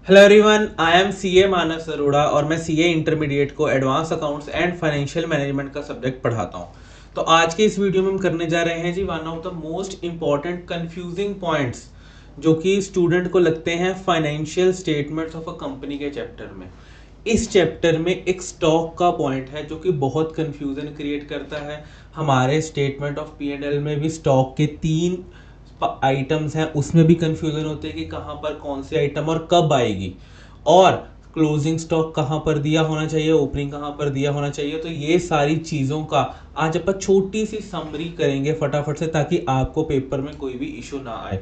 Hello everyone, I am CA Manas Arora और मैं CA intermediate को advance accounts and financial management का सब्जेक्ट पढ़ाता हूँ। तो आज के इस वीडियो में हम करने जा रहे हैं जी one of the most important confusing points जो कि स्टूडेंट को लगते हैं financial statements of a company के चैप्टर में। इस चैप्टर में एक स्टॉक का पॉइंट है जो कि बहुत कंफ्यूजन क्रिएट करता है। हमारे statement of P and L में भी स्टॉक के 3 आइटम्स हैं, उसमें भी कंफ्यूजन होते हैं कि कहाँ पर कौन सी आइटम और कब आएगी, और क्लोजिंग स्टॉक कहाँ पर दिया होना चाहिए, ओपनिंग कहाँ पर दिया होना चाहिए। तो ये सारी चीज़ों का आज अपन छोटी सी समरी करेंगे फटाफट से, ताकि आपको पेपर में कोई भी इशू ना आए।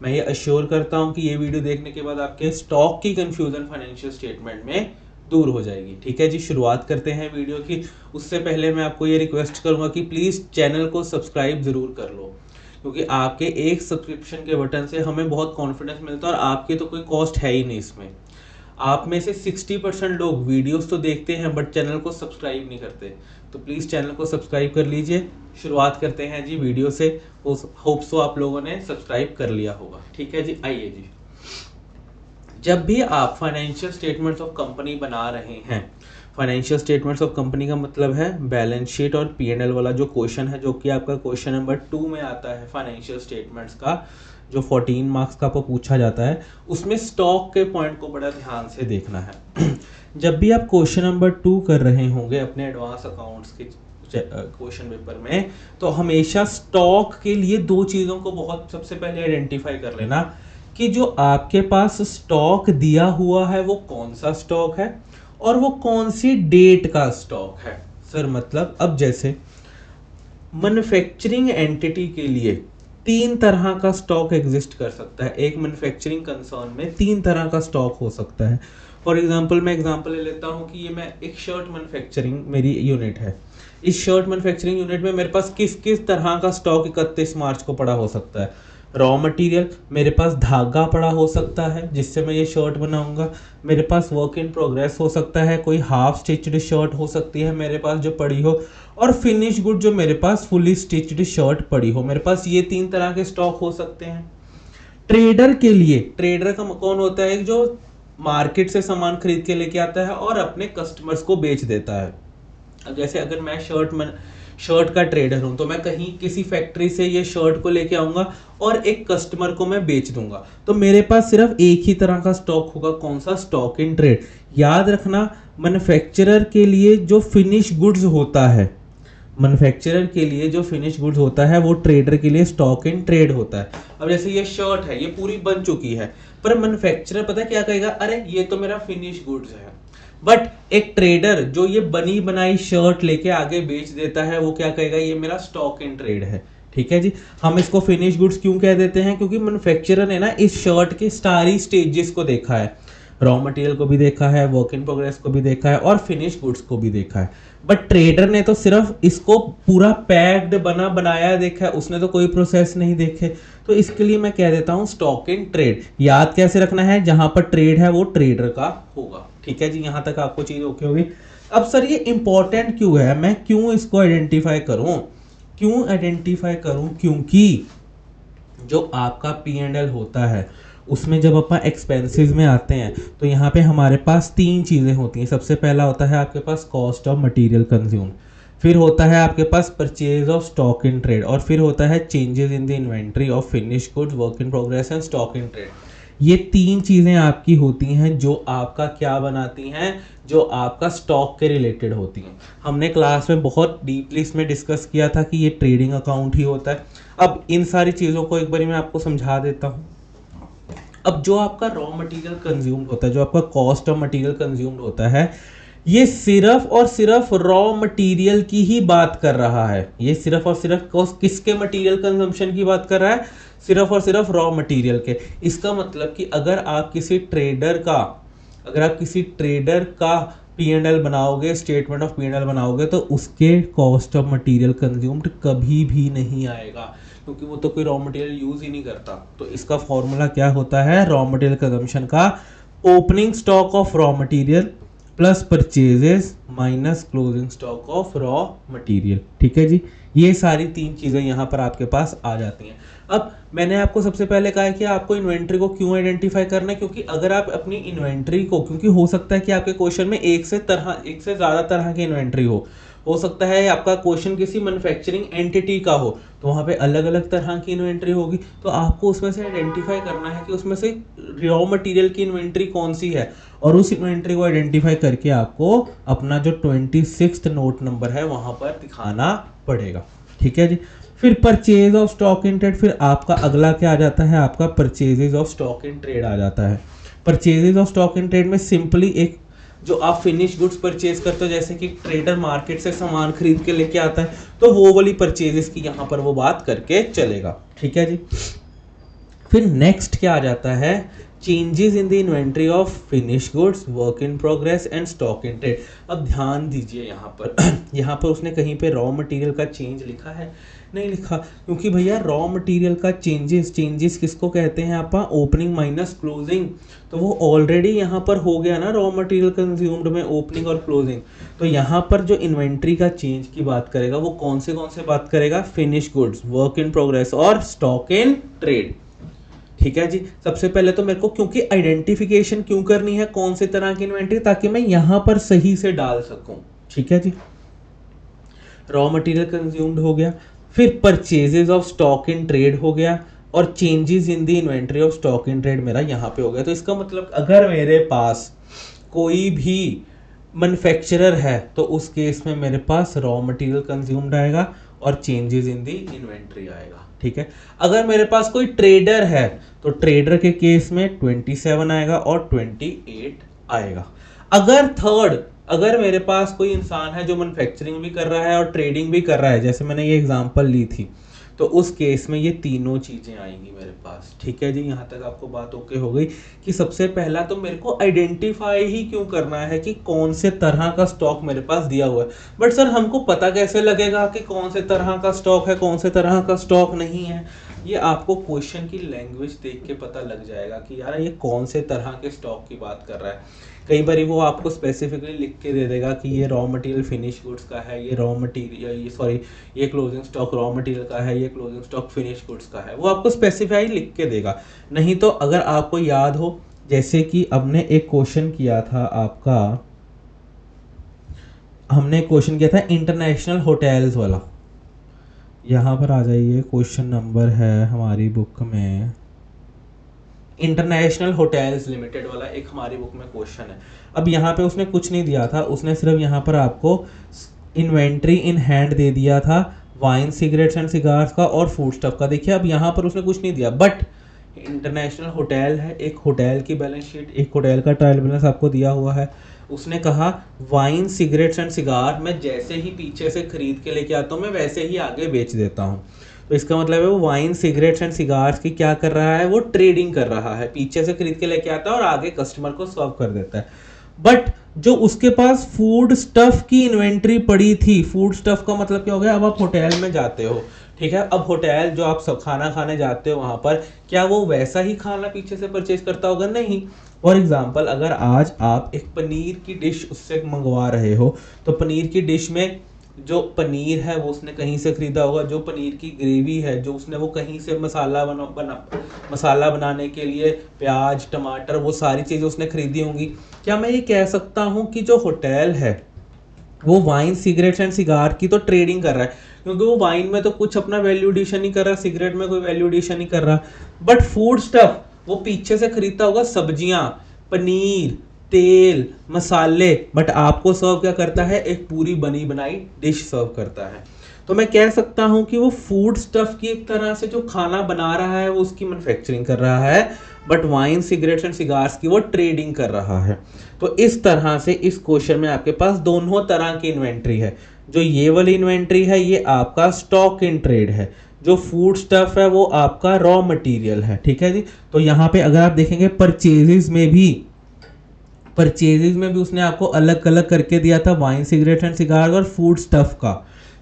मैं ये अश्योर करता हूँ कि ये वीडियो देखने के बाद आपके स्टॉक की कंफ्यूजन फाइनेंशियल स्टेटमेंट में दूर हो जाएगी। ठीक है जी, शुरुआत करते हैं वीडियो की। उससे पहले मैं आपको ये रिक्वेस्ट करूंगा कि प्लीज़ चैनल को सब्सक्राइब ज़रूर कर लो, क्योंकि आपके एक सब्सक्रिप्शन के बटन से हमें बहुत कॉन्फिडेंस मिलता है और आपकी तो कोई कॉस्ट है ही नहीं इसमें। आप में से 60% लोग वीडियोस तो देखते हैं बट चैनल को सब्सक्राइब नहीं करते, तो प्लीज़ चैनल को सब्सक्राइब कर लीजिए। शुरुआत करते हैं जी वीडियो से। होप सो आप लोगों ने सब्सक्राइब कर लिया होगा। ठीक है जी, आइए जी। जब भी आप फाइनेंशियल स्टेटमेंट्स ऑफ कंपनी बना रहे हैं, फाइनेंशियल स्टेटमेंट्स ऑफ कंपनी का मतलब है बैलेंस शीट और पी एंड एल वाला जो क्वेश्चन है, जो कि आपका क्वेश्चन नंबर 2 में आता है फाइनेंशियल स्टेटमेंट्स का, जो 14 मार्क्स का आपको पूछा जाता है, उसमें स्टॉक के पॉइंट को बड़ा ध्यान से देखना है। जब भी आप क्वेश्चन नंबर 2 कर रहे होंगे अपने एडवांस अकाउंट्स के क्वेश्चन पेपर में, तो हमेशा स्टॉक के लिए 2 चीज़ों को बहुत सबसे पहले आइडेंटिफाई कर लेना कि जो आपके पास स्टॉक दिया हुआ है वो कौन सा स्टॉक है और वो कौन सी डेट का स्टॉक है। सर मतलब अब जैसे मैन्युफैक्चरिंग एंटिटी के लिए 3 तरह का स्टॉक एग्जिस्ट कर सकता है। एक मैन्युफैक्चरिंग कंसर्न में 3 तरह का स्टॉक हो सकता है। फॉर एग्जांपल मैं एग्जांपल ले लेता हूँ कि ये मैं एक शर्ट मैन्युफैक्चरिंग मेरी यूनिट है। इस शर्ट मैन्युफैक्चरिंग यूनिट में मेरे पास किस किस तरह का स्टॉक 31 मार्च को पड़ा हो सकता है। रॉ मटेरियल, मेरे पास धागा पड़ा हो सकता है जिससे मैं ये शर्ट बनाऊंगा। मेरे पास वर्क इन प्रोग्रेस हो सकता है, कोई हाफ स्टिच्ड शर्ट हो सकती है मेरे पास जो पड़ी हो, और फिनिश गुड जो मेरे पास फुली स्टिच्ड शर्ट पड़ी हो। मेरे पास ये 3 तरह के स्टॉक हो सकते हैं। ट्रेडर के लिए, ट्रेडर का कौन होता है, जो मार्केट से सामान खरीद के लेके आता है और अपने कस्टमर्स को बेच देता है। अब जैसे अगर मैं शर्ट का ट्रेडर हूं, तो मैं कहीं किसी फैक्ट्री से ये शर्ट को लेके आऊंगा और एक कस्टमर को मैं बेच दूंगा, तो मेरे पास सिर्फ एक ही तरह का स्टॉक होगा। कौन सा? Stock in trade. याद रखना, मैन्युफैक्चरर के लिए जो फिनिश गुड्स होता है, मैन्युफैक्चरर के लिए जो फिनिश गुड्स होता है वो ट्रेडर के लिए स्टॉक इन ट्रेड होता है। अब जैसे ये शर्ट है, ये पूरी बन चुकी है, पर मैन्युफैक्चरर पता है क्या कहेगा, अरे ये तो मेरा फिनिश गुड्स है। बट एक ट्रेडर जो ये बनी बनाई शर्ट लेके आगे बेच देता है, वो क्या कहेगा, ये मेरा स्टॉक इन ट्रेड है। ठीक है जी। हम इसको फिनिश गुड्स क्यों कह देते हैं? क्योंकि मैन्युफैक्चरर ने ना इस शर्ट के सारी स्टेजेस को देखा है, रॉ मटेरियल को भी देखा है, वर्क इन प्रोग्रेस को भी देखा है और फिनिश गुड्स को भी देखा है। बट ट्रेडर ने तो सिर्फ इसको पूरा पैक्ड बना बनाया देखा है, उसने तो कोई प्रोसेस नहीं देखे। तो इसके लिए मैं कह देता हूं स्टॉक इन ट्रेड। याद कैसे रखना है? जहां पर ट्रेड है वो ट्रेडर का होगा। ठीक है जी, यहां तक आपको चीज ओके होगी। अब सर ये इंपॉर्टेंट क्यों है, मैं क्यों इसको आइडेंटिफाई करूं? क्यों आइडेंटिफाई करूं? क्योंकि जो आपका पी एंड एल होता है उसमें जब अपन एक्सपेंसेस में आते हैं, तो यहाँ पे हमारे पास 3 चीज़ें होती हैं। सबसे पहला होता है आपके पास कॉस्ट ऑफ मटेरियल कंज्यूम, फिर होता है आपके पास purchase of stock in trade, और फिर होता है changes in the inventory of finish goods, work in progress and stock in trade. ये 3 चीज़ें आपकी होती हैं जो आपका क्या बनाती हैं, जो आपका स्टॉक के रिलेटेड होती हैं। हमने क्लास में बहुत डीपली इसमें डिस्कस किया था कि ये ट्रेडिंग अकाउंट ही होता है। अब इन सारी चीज़ों को एक बार मैं आपको समझा देता हूँ। अब जो आपका रॉ मटेरियल कंज्यूम्ड होता है, जो आपका कॉस्ट ऑफ मटेरियल कंज्यूम्ड होता है, ये सिर्फ और सिर्फ रॉ मटेरियल की ही बात कर रहा है। ये सिर्फ और सिर्फ किसके मटेरियल कंजम्पशन की बात कर रहा है? सिर्फ और सिर्फ रॉ मटेरियल के। इसका मतलब कि अगर आप किसी ट्रेडर का पी एंड एल बनाओगे, statement of P and L बनाओगे, तो उसके कॉस्ट ऑफ मटेरियल कंज्यूम्ड कभी भी नहीं आएगा, क्योंकि वो तो कोई रॉ मटेरियल यूज ही नहीं करता। तो इसका फॉर्मूला क्या होता है रॉ मटेरियल कंजम्पशन का? Opening stock of raw material plus purchases minus closing stock of raw material. ठीक है जी, ये सारी 3 चीजें यहाँ पर आपके पास आ जाती हैं। अब मैंने आपको सबसे पहले कहा है कि आपको इन्वेंट्री को क्यों आइडेंटिफाई करना है, क्योंकि अगर आप अपनी इन्वेंट्री को, क्योंकि हो सकता है कि आपके क्वेश्चन में एक से ज़्यादा तरह की इन्वेंट्री हो सकता है आपका क्वेश्चन किसी मैन्युफैक्चरिंग एंटिटी का हो, तो वहाँ पे अलग अलग तरह की इन्वेंट्री होगी, तो आपको उसमें से आइडेंटिफाई करना है कि उसमें से रॉ मटेरियल की इन्वेंट्री कौन सी है, और उस इन्वेंट्री को आइडेंटिफाई करके आपको अपना जो 26th नोट नंबर है वहाँ पर दिखाना पड़ेगा। ठीक है जी। फिर purchase of stock in trade, फिर आपका अगला क्या आ जाता है, आपका purchases of stock in trade आ जाता है। Purchases of stock in trade में सिंपली एक जो आप फिनिश गुड्स परचेज करते हो, जैसे कि ट्रेडर मार्केट से सामान खरीद के लेके आता है, तो वो वाली परचेजेस की यहाँ पर वो बात करके चलेगा। ठीक है जी। फिर नेक्स्ट क्या आ जाता है, changes in the inventory of finish goods, work in progress and stock in trade. अब ध्यान दीजिए यहाँ पर यहाँ पर उसने कहीं पे रॉ मटेरियल का चेंज लिखा है, नहीं लिखा, क्योंकि भैया रॉ मटेरियल का चेंजेस किसको कहते हैं आप, ओपनिंग माइनस क्लोजिंग, तो वो ऑलरेडी यहाँ पर हो गया ना रॉ मटेरियल कंज्यूम्ड में ओपनिंग और क्लोजिंग। तो यहाँ पर जो इन्वेंट्री का चेंज की बात करेगा वो कौन से बात करेगा, finish goods, work in progress और स्टॉक इन ट्रेड। ठीक है जी। सबसे पहले तो मेरे को क्योंकि आइडेंटिफिकेशन क्यों करनी है कौन से तरह की इन्वेंट्री, ताकि मैं यहां पर सही से डाल सकूं। ठीक है जी। रॉ मटेरियल कंज्यूम्ड हो गया, फिर purchases of stock in trade हो गया, और changes in the inventory of stock in trade मेरा यहाँ पे हो गया। तो इसका मतलब अगर मेरे पास कोई भी मैन्युफैक्चरर है तो उस केस में मेरे पास रॉ मटेरियल कंज्यूम्ड आएगा और चेंजेस इन द इन्वेंट्री आएगा। ठीक है। अगर मेरे पास कोई ट्रेडर है तो ट्रेडर के केस में 27 आएगा और 28 आएगा। अगर मेरे पास कोई इंसान है जो मैन्युफैक्चरिंग भी कर रहा है और ट्रेडिंग भी कर रहा है, जैसे मैंने ये एग्जांपल ली थी, तो उस केस में ये तीनों चीजें आएंगी मेरे पास। ठीक है जी। यहाँ तक आपको बात ओके हो गई कि सबसे पहला तो मेरे को आइडेंटिफाई ही क्यों करना है कि कौन से तरह का स्टॉक मेरे पास दिया हुआ है। बट सर हमको पता कैसे लगेगा कि कौन से तरह का स्टॉक है, कौन से तरह का स्टॉक नहीं है? ये आपको क्वेश्चन की लैंग्वेज देख के पता लग जाएगा कि यार ये कौन से तरह के स्टॉक की बात कर रहा है। कई बार वो आपको स्पेसिफिकली लिख के दे देगा कि ये रॉ मटेरियल फिनिश गुड्स का है, ये क्लोजिंग स्टॉक रॉ मटेरियल का है, ये क्लोजिंग स्टॉक फिनिश गुड्स का है, वो आपको स्पेसिफाई लिख के देगा। नहीं तो अगर आपको याद हो, जैसे कि हमने एक क्वेश्चन किया था आपका, हमने क्वेश्चन किया था इंटरनेशनल होटल्स वाला, यहाँ पर आ जाइए, क्वेश्चन नंबर है हमारी बुक में इंटरनेशनल होटल्स लिमिटेड वाला, एक हमारी बुक में क्वेश्चन है। अब यहाँ पे उसने कुछ नहीं दिया था, उसने सिर्फ यहाँ पर आपको इन्वेंट्री इन हैंड दे दिया था वाइन, सिगरेट्स एंड सिगार्स का और फूड स्टफ का। देखिए अब यहाँ पर उसने कुछ नहीं दिया, बट इंटरनेशनल होटल है, एक होटल की बैलेंस शीट, एक होटल का ट्रायल बैलेंस आपको दिया हुआ है। उसने कहा वाइन, सिगरेट्स एंड सिगार मैं जैसे ही पीछे से खरीद के लेके आता हूँ मैं वैसे ही आगे बेच देता हूँ। तो इसका मतलब है वो वाइन, सिगरेट्स एंड सिगार्स की क्या कर रहा है, वो ट्रेडिंग कर रहा है, पीछे से खरीद के लेके आता है और आगे कस्टमर को सर्व कर देता है। बट जो उसके पास फूड स्टफ की इन्वेंट्री पड़ी थी, फूड स्टफ का मतलब क्या हो गया, अब आप होटल में जाते हो, ठीक है, अब होटल जो आप सब खाना खाने जाते हो वहां पर क्या वो वैसा ही खाना पीछे से परचेज करता होगा? नहीं। फॉर एग्जाम्पल अगर आज आप एक पनीर की डिश उससे मंगवा रहे हो, तो पनीर की डिश में जो पनीर है वो उसने कहीं से खरीदा होगा, जो पनीर की ग्रेवी है जो उसने वो कहीं से मसाला बनाने के लिए प्याज, टमाटर, वो सारी चीज़ें उसने खरीदी होंगी। क्या मैं ये कह सकता हूँ कि जो होटल है वो वाइन, सिगरेट्स एंड सिगार की तो ट्रेडिंग कर रहा है, क्योंकि वो वाइन में तो कुछ अपना वैल्यू एडिशन नहीं कर रहा, सिगरेट में कोई वैल्यू एडिशन नहीं कर रहा, बट फूड स्टफ वो पीछे से खरीदता होगा, सब्जियां, पनीर, तेल, मसाले, बट आपको सर्व क्या करता है, एक पूरी बनी बनाई डिश सर्व करता है। तो मैं कह सकता हूं कि वो फूड स्टफ की एक तरह से जो खाना बना रहा है वो उसकी मैन्युफैक्चरिंग कर रहा है, but wine, cigarettes and cigars की वो ट्रेडिंग कर रहा है। तो इस तरह से इस क्वेश्चन में आपके पास दोनों तरह की इन्वेंट्री है। जो ये वाली इन्वेंट्री है ये आपका स्टॉक इन ट्रेड है, जो फूड स्टफ है वो आपका रॉ मटेरियल है। ठीक है जी। तो यहाँ पे अगर आप देखेंगे परचेजेस में भी उसने आपको अलग अलग करके दिया था, वाइन, सिगरेट एंड सिगार और फूड स्टफ का।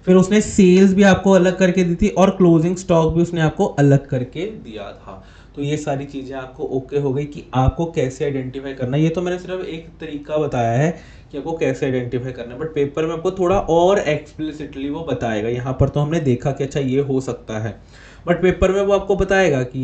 फिर उसने सेल्स भी आपको अलग करके दी थी और क्लोजिंग स्टॉक भी उसने आपको अलग करके दिया था। तो ये सारी चीज़ें आपको ओके हो गई कि आपको कैसे आइडेंटिफाई करना है। ये तो मैंने सिर्फ एक तरीका बताया है कि आपको कैसे आइडेंटिफाई करना है, बट पेपर में आपको थोड़ा और एक्सप्लिसिटली वो बताएगा। यहाँ पर तो हमने देखा कि अच्छा ये हो सकता है, बट पेपर में वो आपको बताएगा कि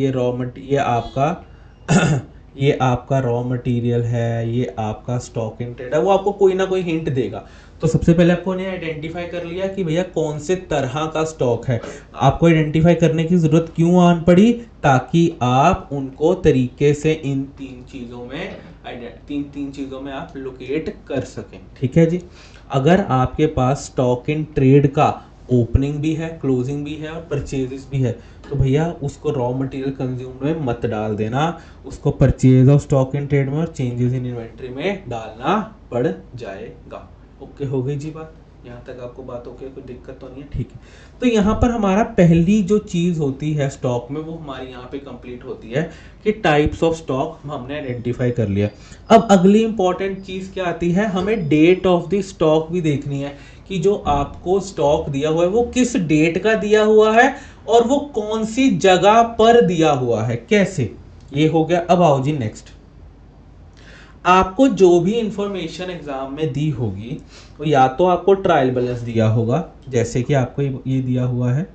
ये आपका रॉ मटेरियल है, ये आपका स्टॉक इन ट्रेड है, वो आपको कोई ना कोई हिंट देगा। तो सबसे पहले आपको ने आइडेंटिफाई कर लिया कि भैया कौन से तरह का स्टॉक है। आपको आइडेंटिफाई करने की जरूरत क्यों आन पड़ी, ताकि आप उनको तरीके से इन तीन चीजों में आप लोकेट कर सकें। ठीक है जी। अगर आपके पास स्टॉक इन ट्रेड का ओपनिंग भी है, क्लोजिंग भी है और परचेजेस भी है, तो भैया उसको रॉ मटेरियल कंज्यूम में मत डाल देना, उसको purchase of stock in trade में और चेंजेस इन इन्वेंट्री में डालना पड़ जाएगा। ओके हो गई जी बात, यहाँ तक आपको बात ओके, कोई दिक्कत तो नहीं है? ठीक है। तो यहाँ पर हमारा पहली जो चीज होती है स्टॉक में वो हमारी यहाँ पे कंप्लीट होती है कि टाइप्स ऑफ स्टॉक हमने आइडेंटिफाई कर लिया। अब अगली इंपॉर्टेंट चीज क्या आती है, हमें डेट ऑफ द स्टॉक भी देखनी है कि जो आपको स्टॉक दिया हुआ है वो किस डेट का दिया हुआ है और वो कौन सी जगह पर दिया हुआ है, कैसे। ये हो गया। अब आओ जी नेक्स्ट। आपको जो भी इंफॉर्मेशन एग्जाम में दी होगी तो या तो आपको ट्रायल बैलेंस दिया होगा, जैसे कि आपको ये दिया हुआ है,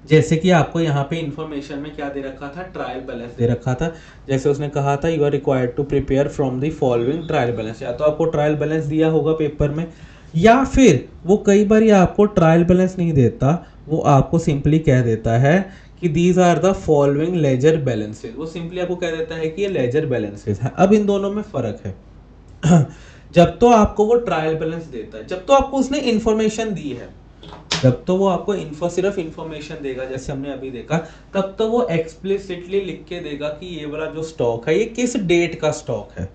जैसे कि आपको यहाँ पे इंफॉर्मेशन में क्या दे रखा था, ट्रायल बैलेंस दे रखा था। जैसे उसने कहा था you are required to prepare from the following trial balance, या तो आपको ट्रायल बैलेंस दिया होगा पेपर में, या फिर वो कई बार आपको ट्रायल बैलेंस नहीं देता, वो आपको सिंपली कह देता है कि these are the following ledger balances, वो सिंपली आपको कह देता है कि ये लेजर बैलेंसेस है। अब इन दोनों में फर्क है जब तो आपको वो ट्रायल बैलेंस देता है, जब तो आपको उसने इंफॉर्मेशन दी है, जब तो वो आपको सिर्फ इंफॉर्मेशन देगा, जैसे हमने अभी देखा, तब तो वो एक्सप्लिसिटली लिख के देगा कि ये वाला जो स्टॉक है ये किस डेट का स्टॉक है,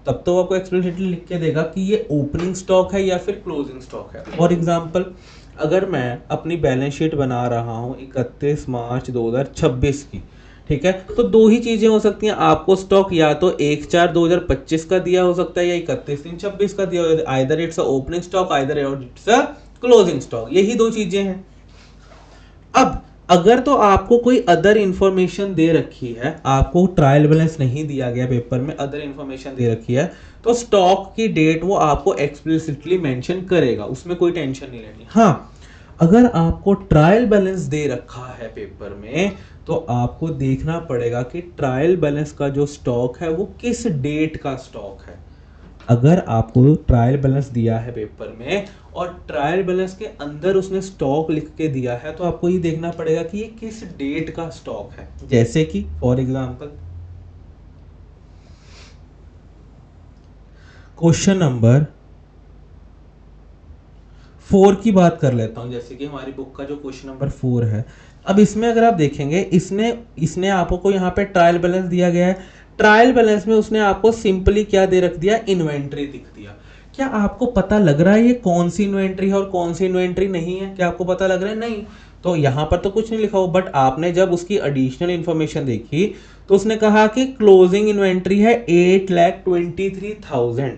तब तो वो आपको एक्सप्लिसिटली लिख के देगा कि ये ओपनिंग स्टॉक है या फिर क्लोजिंग स्टॉक है। फॉर एग्जांपल, अगर मैं अपनी बैलेंस शीट बना रहा हूँ 31 मार्च 2026 की, ठीक है, तो दो ही चीजें हो सकती हैं, आपको स्टॉक या तो 1/4/2025 का दिया हो सकता है या 31/3/26 का दिया हो, either it's a opening stock, either it's a closing stock, यही दो चीजें हैं। अब अगर तो आपको कोई अदर इंफॉर्मेशन दे रखी है, आपको ट्रायल बैलेंस नहीं दिया गया पेपर में, अदर इंफॉर्मेशन दे रखी है, तो स्टॉक की डेट वो आपको एक्सप्लिसिटली मेंशन करेगा, उसमें कोई टेंशन नहीं लेनी। हाँ, अगर आपको ट्रायल बैलेंस दे रखा है पेपर में, तो आपको देखना पड़ेगा कि ट्रायल बैलेंस का जो स्टॉक है वो किस डेट का स्टॉक है। अगर आपको ट्रायल बैलेंस दिया है पेपर में और ट्रायल बैलेंस के अंदर उसने स्टॉक लिख के दिया है, तो आपको ये देखना पड़ेगा कि ये किस डेट का स्टॉक है। जैसे कि फॉर एग्जांपल क्वेश्चन नंबर 4 की बात कर लेता हूं, जैसे कि हमारी बुक का जो क्वेश्चन नंबर 4 है। अब इसमें अगर आप देखेंगे, इसने आपको यहाँ पे ट्रायल बैलेंस दिया गया है, ट्रायल बैलेंस में उसने आपको सिंपली क्या दे रख दिया, इन्वेंट्री दिख दिया। क्या आपको पता लग रहा है ये कौन सी इन्वेंट्री है और कौन सी इन्वेंट्री नहीं है? क्या आपको पता लग रहा है? नहीं। तो यहाँ पर तो कुछ नहीं लिखा हो, बट आपने जब उसकी एडिशनल इंफॉर्मेशन देखी तो उसने कहा कि क्लोजिंग इन्वेंट्री है 8,23,000।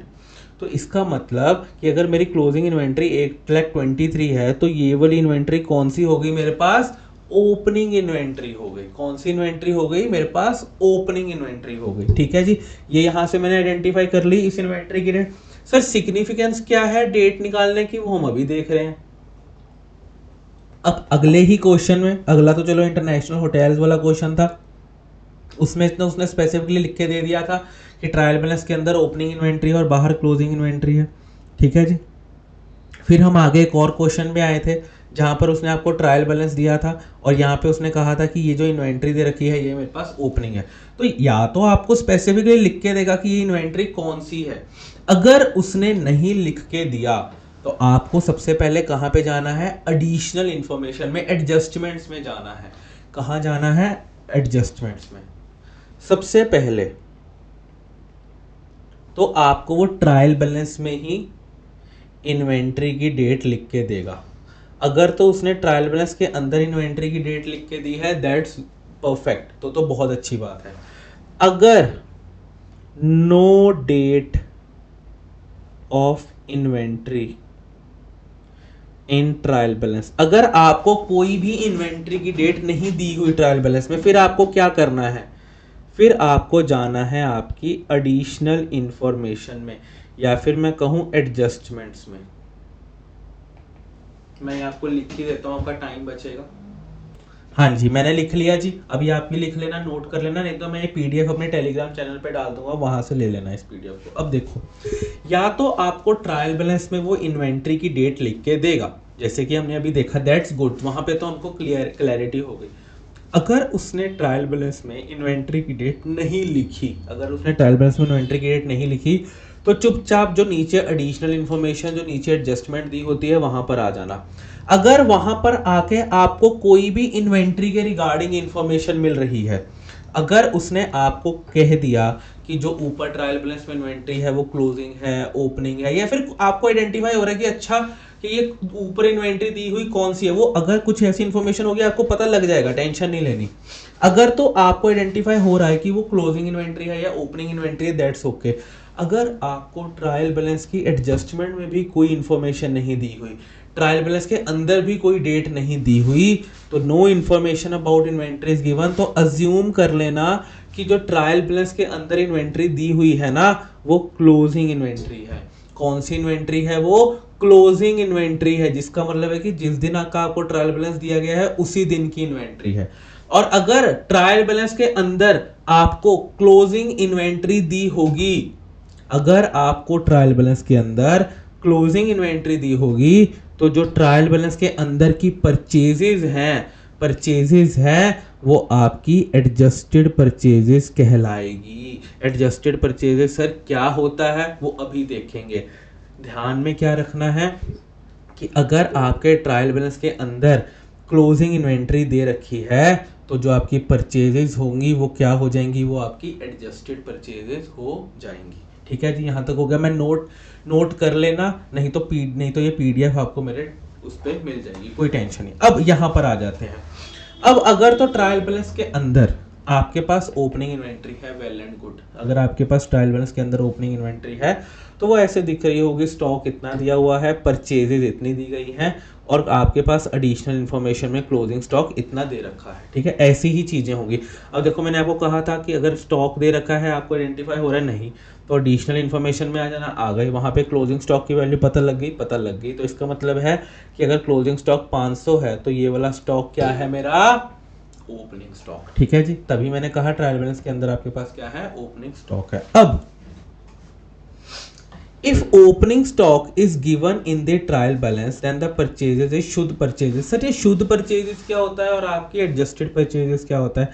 तो इसका मतलब कि अगर मेरी क्लोजिंग इन्वेंट्री 8,23,000 है, तो ये वाली इन्वेंट्री कौन सी हो गई मेरे पास? ओपनिंग इन्वेंट्री हो गई। कौन सी इन्वेंट्री हो गई मेरे पास? ओपनिंग इन्वेंट्री हो गई। ठीक है जी, ये यहां से मैंने आइडेंटिफाई कर ली इस इन्वेंट्री की डेट। सर सिग्निफिकेंस क्या है डेट निकालने की, वो हम अभी देख रहे हैं। अब अगले ही क्वेश्चन में, अगला तो चलो इंटरनेशनल होटल्स वाला क्वेश्चन था, उसमें इतना उसने स्पेसिफिकली लिख के दे दिया था कि ट्रायल बैलेंस के अंदर ओपनिंग इन्वेंट्री और बाहर क्लोजिंग इन्वेंट्री है। ठीक है जी। फिर हम आगे एक और क्वेश्चन में आए थे जहां पर उसने आपको ट्रायल बैलेंस दिया था और यहाँ पे उसने कहा था कि ये जो इन्वेंट्री दे रखी है ये मेरे पास ओपनिंग है। तो या तो आपको स्पेसिफिकली लिख के देगा कि ये इन्वेंट्री कौन सी है। अगर उसने नहीं लिख के दिया तो आपको सबसे पहले कहाँ पे जाना है? एडिशनल इंफॉर्मेशन में, एडजस्टमेंट्स में जाना है। कहाँ जाना है? एडजस्टमेंट्स में। सबसे पहले तो आपको वो ट्रायल बैलेंस में ही इन्वेंट्री की डेट लिख के देगा। अगर तो उसने ट्रायल बैलेंस के अंदर इन्वेंट्री की डेट लिख के दी है, दैट्स परफेक्ट, तो बहुत अच्छी बात है। अगर no date of inventory in trial balance, अगर आपको कोई भी इन्वेंट्री की डेट नहीं दी हुई ट्रायल बैलेंस में, फिर आपको क्या करना है? फिर आपको जाना है आपकी एडिशनल इंफॉर्मेशन में, या फिर मैं कहूं एडजस्टमेंट्स में। मैं आपको लिख ही देता हूं, आपका टाइम बचेगा। हाँ जी, मैंने लिख लिया जी। अभी आप भी लिख लेना, नोट कर लेना, नहीं तो मैं ये पीडीएफ अपने टेलीग्राम चैनल पे डाल दूंगा, वहां से ले लेना इस पीडीएफ को। अब देखो, या तो आपको ट्रायल बैलेंस में वो इन्वेंट्री की डेट लिख के देगा, जैसे कि हमने अभी देखा, दैट्स गुड, वहां पे तो हमको क्लैरिटी हो गई। अगर उसने ट्रायल बैलेंस में इन्वेंट्री की डेट नहीं लिखी, अगर उसने ट्रायल बैलेंस में इन्वेंट्री की डेट नहीं लिखी, तो चुपचाप जो नीचे एडिशनल इन्फॉर्मेशन, जो नीचे एडजस्टमेंट दी होती है, वहां पर आ जाना। अगर वहां पर आके आपको कोई भी इन्वेंट्री के रिगार्डिंग इंफॉर्मेशन मिल रही है, अगर उसने आपको कह दिया कि जो ऊपर ट्रायल बैलेंस में इन्वेंट्री है वो क्लोजिंग है, ओपनिंग है, या फिर आपको आइडेंटिफाई हो रहा है कि अच्छा कि ये ऊपर इन्वेंट्री दी हुई कौन सी है, वो अगर कुछ ऐसी इंफॉर्मेशन होगी आपको पता लग जाएगा, टेंशन नहीं लेनी। अगर तो आपको आइडेंटिफाई हो रहा है कि वो क्लोजिंग इन्वेंट्री है या ओपनिंग इन्वेंट्री है, दैट्स ओके। अगर आपको ट्रायल बैलेंस की एडजस्टमेंट में भी कोई इंफॉर्मेशन नहीं दी हुई, ट्रायल बैलेंस के अंदर भी कोई डेट नहीं दी हुई, तो no information about inventory is given, तो अज्यूम कर लेना कि जो ट्रायल बैलेंस के अंदर इन्वेंट्री दी हुई है ना, वो क्लोजिंग इन्वेंट्री है। कौन सी इन्वेंट्री है? वो क्लोजिंग इन्वेंट्री है, जिसका मतलब है कि जिस दिन आपको ट्रायल बैलेंस दिया गया है उसी दिन की इन्वेंट्री है। और अगर ट्रायल बैलेंस के अंदर आपको क्लोजिंग इन्वेंट्री दी होगी, अगर आपको ट्रायल बैलेंस के अंदर क्लोजिंग इन्वेंट्री दी होगी, तो जो ट्रायल बैलेंस के अंदर की परचेजेज हैं वो आपकी एडजस्टेड परचेजेस कहलाएगी। एडजस्टेड परचेजेस सर क्या होता है वो अभी देखेंगे। ध्यान में क्या रखना है कि अगर आपके ट्रायल बैलेंस के अंदर क्लोजिंग इन्वेंट्री दे रखी है, तो जो आपकी परचेजेस होंगी वो क्या हो जाएंगी? वो आपकी एडजस्टेड परचेजेस हो जाएंगी। ठीक है जी, यहाँ तक हो गया। मैं नोट कर लेना, नहीं तो ये पीडीएफ आपको मेरे उस पर मिल जाएगी, कोई टेंशन नहीं। अब यहाँ पर आ जाते हैं। अब अगर तो ट्रायल बैलेंस के अंदर आपके पास ओपनिंग इन्वेंट्री है, वेल एंड गुड। अगर आपके पास ट्रायल बैलेंस के अंदर ओपनिंग इन्वेंट्री है तो वो ऐसे दिख रही होगी, स्टॉक इतना दिया हुआ है, परचेजेज इतनी दी गई हैं, और आपके पास एडिशनल इन्फॉर्मेशन में क्लोजिंग स्टॉक इतना दे रखा है। ठीक है, ऐसी ही चीजें होंगी। अब देखो, मैंने आपको कहा था कि अगर स्टॉक दे रखा है, आपको आइडेंटिफाई हो रहा है नहीं, तो एडिशनल इन्फॉर्मेशन में आ जाना, आ गई, वहां पे क्लोजिंग स्टॉक की वैल्यू पता लग गई। तो इसका मतलब है कि अगर क्लोजिंग स्टॉक 500 है तो ये वाला स्टॉक क्या है? मेरा ओपनिंग स्टॉक। ठीक है जी, तभी मैंने कहा ट्रायल बैलेंस के अंदर आपके पास क्या है? ओपनिंग स्टॉक है। अब if opening stock is given in the trial balance then the purchases is शुद्ध परचेजेस। सर ये शुद्ध परचेजेस क्या होता है और आपकी एडजस्टेड परचेजेस क्या होता है?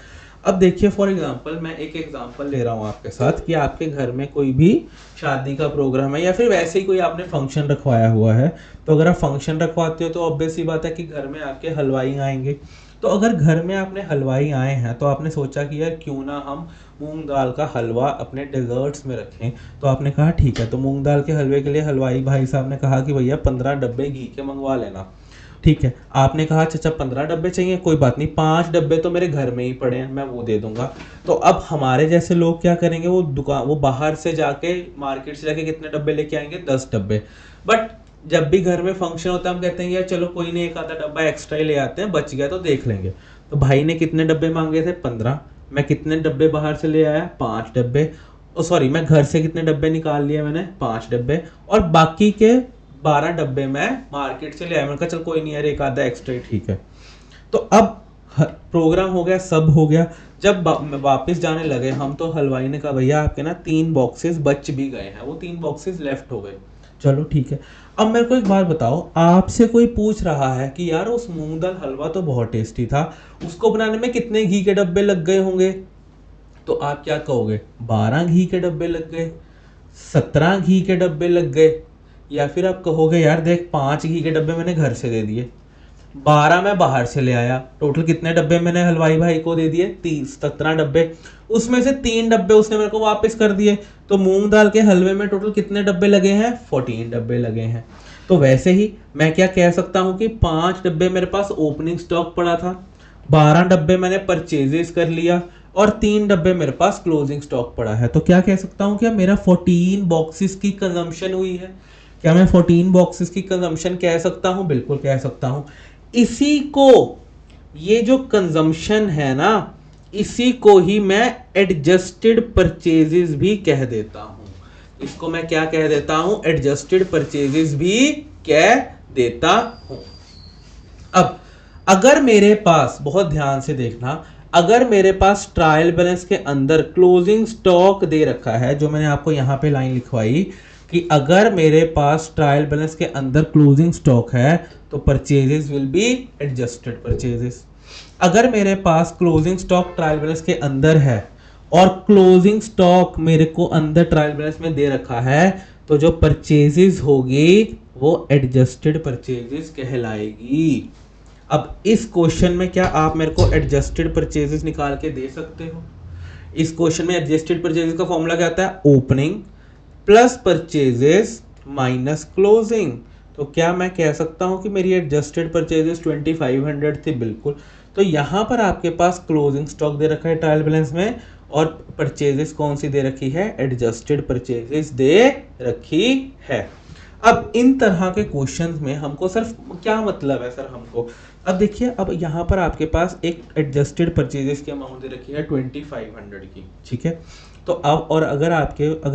अब देखिए, फॉर एग्जांपल मैं एक एग्जांपल ले रहा हूं आपके साथ कि आपके घर में कोई भी शादी का प्रोग्राम है या फिर वैसे ही कोई आपने फंक्शन रखवाया हुआ है। तो अगर आप फंक्शन रखवाते हो तो ऑब्वियस सी बात है कि घर में आपके हलवाई आएंगे। तो अगर घर में आपने हलवाई आए हैं तो आपने सोचा कि यार क्यों ना हम मूंग दाल का हलवा अपने डेजर्ट्स में रखें। तो आपने कहा ठीक है, तो मूंग दाल के हलवे के लिए हलवाई भाई साहब ने कहा कि भैया 15 डब्बे घी के मंगवा लेना। ठीक है, आपने कहा अच्छा 15 डब्बे चाहिए, कोई बात नहीं, 5 डब्बे तो मेरे घर में ही पड़े हैं, मैं वो दे दूंगा। तो अब हमारे जैसे लोग क्या करेंगे, वो बाहर से जाके, मार्केट से जाके कितने डब्बे लेके आएंगे? 10 डब्बे। बट जब भी घर में फंक्शन होता है हम कहते हैं यार चलो कोई नहीं, एक आधा डब्बा एक्स्ट्रा ही ले आते हैं, बच गया तो देख लेंगे। तो भाई ने कितने डब्बे मांगे थे? 15। मैं कितने डब्बे बाहर से ले आया? 5 डब्बे। ओ सॉरी, मैं घर से कितने डब्बे निकाल लिए मैंने? 5 डब्बे। और बाकी के 12 डब्बे मैं मार्केट से ले आया। मैंने कहा चल कोई नहीं यार, एक आधा एक्स्ट्रा ही ठीक है। तो अब प्रोग्राम हो गया, सब हो गया। जब वापस जाने लगे हम, तो हलवाई ने कहा भैया आपके ना 3 बॉक्सेस बच भी गए हैं, वो 3 बॉक्सेस लेफ्ट हो गए। चलो ठीक है। अब मेरे को एक बात बताओ, आपसे कोई पूछ रहा है कि यार उस मूंग दाल हलवा तो बहुत टेस्टी था, उसको बनाने में कितने घी के डब्बे लग गए होंगे? तो आप क्या कहोगे? 12 घी के डब्बे लग गए, 17 घी के डब्बे लग गए, या फिर आप कहोगे यार देख 5 घी के डब्बे मैंने घर से दे दिए, 12 मैं बाहर से ले आया, टोटल कितने डब्बे मैंने हलवाई भाई को दे दिए? 17 डब्बे। उसमें से 3 डब्बे उसने मेरे को वापस कर दिए। तो मूंग दाल के हलवे में टोटल कितने डब्बे लगे हैं? 14 डब्बे लगे हैं। तो वैसे ही मैं क्या कह सकता हूं कि 5 डब्बे मेरे पास ओपनिंग स्टॉक पड़ा था, 12 डब्बे मैंने परचेजेस कर लिया, और 3 डब्बे मेरे पास क्लोजिंग स्टॉक पड़ा है। तो क्या कह सकता हूं, क्या मेरा 14 बॉक्सेस की कंजम्पशन हुई है? क्या मैं 14 बॉक्सेस की कंजम्पशन कह सकता हूं? बिल्कुल कह सकता हूं। इसी को, ये जो कंजम्पशन है ना, इसी को ही मैं एडजस्टेड परचेजेस भी कह देता हूं। इसको मैं क्या कह देता हूं? एडजस्टेड परचेजेस भी कह देता हूं। अब अगर मेरे पास, बहुत ध्यान से देखना, अगर मेरे पास ट्रायल बैलेंस के अंदर क्लोजिंग स्टॉक दे रखा है, जो मैंने आपको यहां पे लाइन लिखवाई कि अगर मेरे पास ट्रायल बैलेंस के अंदर क्लोजिंग स्टॉक है तो purchases will be adjusted purchases. अगर मेरे पास क्लोजिंग स्टॉक ट्रायल बैलेंस के अंदर है और क्लोजिंग स्टॉक मेरे को अंदर ट्रायल बैलेंस में दे रखा है तो जो परचेजेस होगी वो एडजस्टेड परचेजेस कहलाएगी। अब इस क्वेश्चन में क्या आप मेरे को एडजस्टेड परचेजेस निकाल के दे सकते हो? इस क्वेश्चन में एडजस्टेड परचेजेस का फॉर्मूला क्या आता है? Opening plus purchases minus closing. तो क्या मैं कह सकता हूं कि मेरी एडजस्टेड परचेजेस 2500 थी? बिल्कुल। तो यहां पर आपके पास क्लोजिंग स्टॉक दे रखा है ट्रायल बैलेंस में और परचेजेस कौन सी दे रखी है? एडजस्टेड परचेजेस दे रखी है। अब इन तरह के क्वेश्चंस में हमको सिर्फ क्या मतलब है सर हमको, अब देखिए, अब यहाँ पर आपके पास एक एडजस्टेड परचेजेस की अमाउंट दे रखी है 2500 की, ठीक है। तो अब और अगर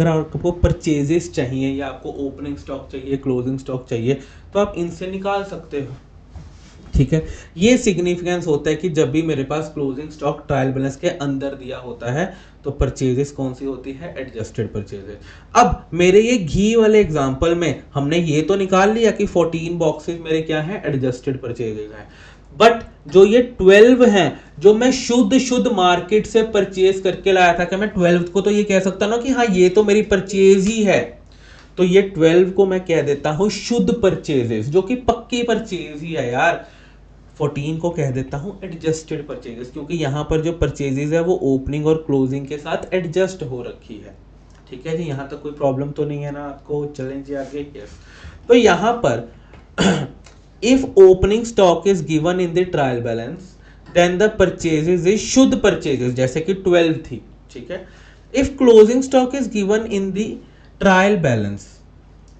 आपको परचेजेस चाहिए या आपको ओपनिंग स्टॉक चाहिए, क्लोजिंग स्टॉक चाहिए, तो आप इनसे निकाल सकते हो, ठीक है। ये सिग्निफिकेंस होता है कि जब भी मेरे पास क्लोजिंग स्टॉक ट्रायल बैलेंस के अंदर दिया होता है तो परचेजेस कौन सी होती है? Adjusted purchases. अब मेरे ये घी वाले एग्जांपल में हमने ये तो निकाल लिया कि 14 बॉक्सेस मेरे क्या हैं? एडजस्टेड परचेजेस हैं। बट जो ये 12 हैं जो मैं शुद्ध मार्केट से परचेज करके लाया था, क्या मैं 12 को तो ये कह सकता ना कि हाँ ये तो मेरी परचेज ही है? तो ये 12 को मैं कह देता हूं शुद्ध परचेजेस, जो कि पक्की परचेज ही है यार। 14 को कह देता हूं एडजस्टेड परचेजेस, क्योंकि यहां पर जो परचेजेस है वो ओपनिंग और क्लोजिंग के साथ एडजस्ट हो रखी है, ठीक है जी। यहां तक कोई प्रॉब्लम तो नहीं है ना आपको? चलें जी आगे। यस, तो यहां पर if opening stock is given in the trial balance then the purchases is शुद्ध परचेजेस, जैसे कि 12 थी, ठीक है। If closing stock is given in the trial balance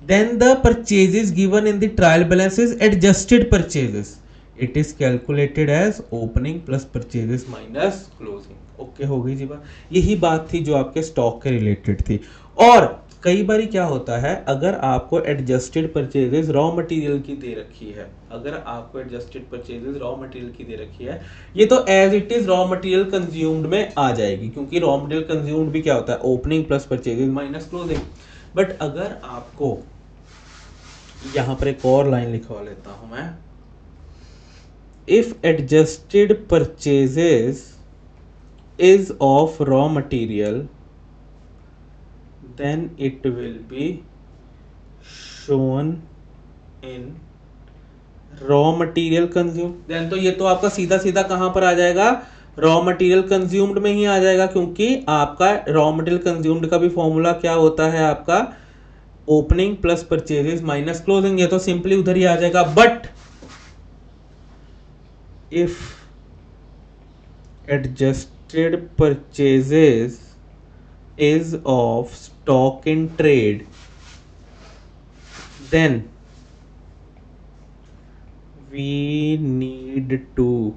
then the purchases given in the trial balance is adjusted purchases. It is calculated as opening plus purchases minus closing. Okay हो गई जी बात। यही बात थी जो आपके स्टॉक के related थी। और कई बार क्या होता है, अगर आपको एडजस्टेड परचेजेस रॉ मटेरियल की दे रखी है, अगर आपको एडजस्टेड परचेजेस रॉ मटेरियल की दे रखी है, ये तो as it is raw material consumed में आ जाएगी, क्योंकि रॉ मटेरियल कंज्यूम्ड भी क्या होता है? Opening plus purchases minus closing. But अगर आपको यहां पर एक और लाइन लिखवा लेता हूं मैं, if adjusted purchases is of raw material then it will be shown in raw material consumed. Then तो ये तो आपका सीधा सीधा कहां पर आ जाएगा? रॉ मटेरियल कंज्यूम्ड में ही आ जाएगा, क्योंकि आपका रॉ मटेरियल कंज्यूम्ड का भी फॉर्मूला क्या होता है? आपका opening plus purchases minus closing. ये तो सिंपली उधर ही आ जाएगा। But if adjusted purchases is of stock in trade then we need to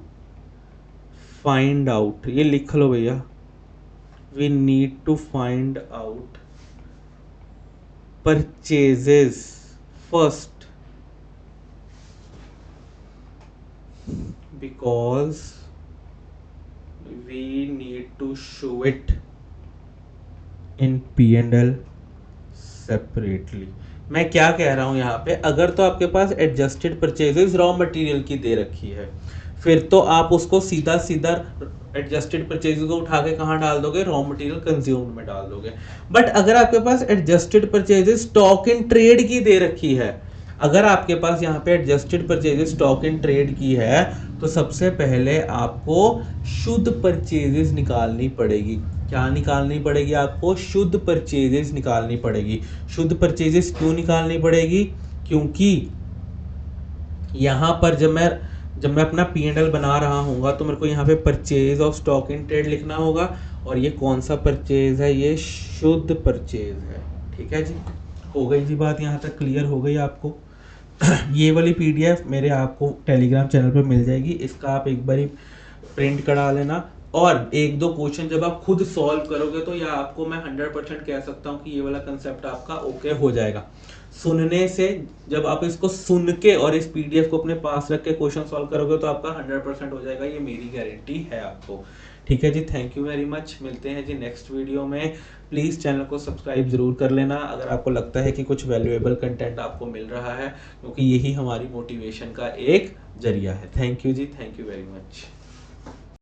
find out, ये लिख लो भैया, we need to find out purchases first because we need to show it in P&L separately। मैं क्या कह रहा हूं यहाँ पे, अगर तो आपके पास एडजस्टेड परचेजेस रॉ मटेरियल की दे रखी है, फिर तो आप उसको सीधा सीधा एडजस्टेड परचेजेस को उठा के कहां डाल दोगे? रॉ मटेरियल कंज्यूम्ड में डाल दोगे। बट अगर आपके पास adjusted purchases stock in trade की दे रखी है, अगर आपके पास यहाँ पे adjusted purchases stock in trade की है, तो सबसे पहले आपको शुद्ध परचेजेस निकालनी पड़ेगी। क्या निकालनी पड़ेगी आपको? शुद्ध परचेजेस निकालनी पड़ेगी। शुद्ध परचेजेस क्यों निकालनी पड़ेगी? क्योंकि यहाँ पर जब मैं अपना P&L बना रहा हूँगा तो मेरे को यहाँ पे purchase of stock in trade लिखना होगा, और ये कौन सा परचेज है? ये शुद्ध परचेज है, ठीक है जी। हो गई जी बात, यहाँ तक क्लियर हो गई आपको? ये वाली PDF मेरे आपको टेलीग्राम चैनल पर मिल जाएगी, इसका आप एक बार प्रिंट करा लेना, और एक दो क्वेश्चन जब आप खुद सॉल्व करोगे तो या आपको मैं 100% कह सकता हूँ कि ये वाला कंसेप्ट आपका ओके हो जाएगा। सुनने से, जब आप इसको सुन के और इस पीडीएफ को अपने पास रख के क्वेश्चन सॉल्व करोगे तो आपका 100% हो जाएगा, ये मेरी गारंटी है आपको। ठीक है जी, थैंक यू वेरी मच। मिलते हैं जी नेक्स्ट वीडियो में। प्लीज़ चैनल को सब्सक्राइब ज़रूर कर लेना अगर आपको लगता है कि कुछ वैल्यूएबल कंटेंट आपको मिल रहा है, क्योंकि यही हमारी मोटिवेशन का एक जरिया है। Thank you ji, thank you very much.